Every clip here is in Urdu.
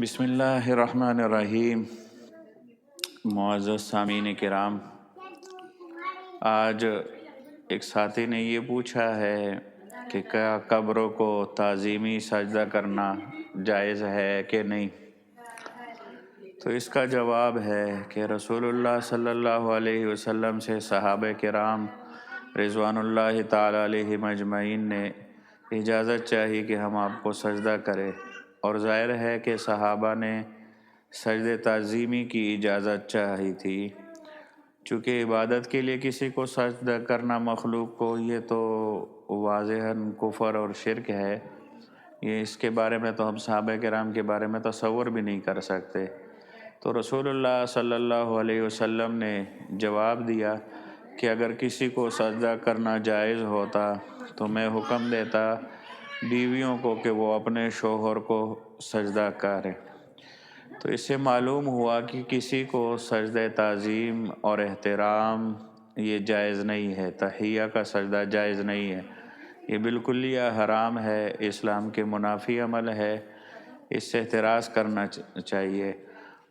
بسم اللہ الرحمن الرحیم۔ معزز سامعین کرام، آج ایک ساتھی نے یہ پوچھا ہے کہ کیا قبروں کو تعظیمی سجدہ کرنا جائز ہے کہ نہیں؟ تو اس کا جواب ہے کہ رسول اللہ صلی اللہ علیہ وسلم سے صحابہ کرام رضوان اللہ تعالی علیہم اجمعین نے اجازت چاہی کہ ہم آپ کو سجدہ کریں، اور ظاہر ہے کہ صحابہ نے سجدہ تعظیمی کی اجازت چاہی تھی، چونکہ عبادت کے لیے کسی کو سجدہ کرنا مخلوق کو یہ تو واضحاً کفر اور شرک ہے۔ یہ اس کے بارے میں تو ہم صحابہ کرام کے بارے میں تصور بھی نہیں کر سکتے۔ تو رسول اللہ صلی اللہ علیہ وسلم نے جواب دیا کہ اگر کسی کو سجدہ کرنا جائز ہوتا تو میں حکم دیتا بیویوں کو کہ وہ اپنے شوہر کو سجدہ کریں۔ تو اس سے معلوم ہوا کہ کسی کو سجدہ تعظیم اور احترام یہ جائز نہیں ہے، تحیہ کا سجدہ جائز نہیں ہے، یہ بالکل یہ حرام ہے، اسلام کے منافی عمل ہے، اس سے احتراز کرنا چاہیے۔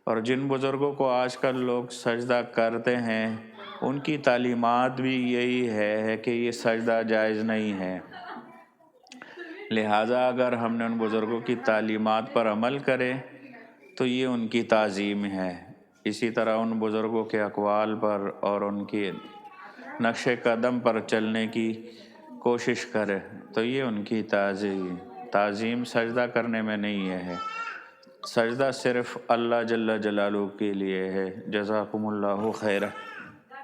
اور جن بزرگوں کو آج کل لوگ سجدہ کرتے ہیں ان کی تعلیمات بھی یہی ہے کہ یہ سجدہ جائز نہیں ہے، لہٰذا اگر ہم نے ان بزرگوں کی تعلیمات پر عمل کرے تو یہ ان کی تعظیم ہے۔ اسی طرح ان بزرگوں کے اقوال پر اور ان کے نقش قدم پر چلنے کی کوشش کرے تو یہ ان کی تعظیم سجدہ کرنے میں نہیں ہے۔ سجدہ صرف اللہ جل جلالہ کے لیے ہے۔ جزاکم اللہ خیرہ۔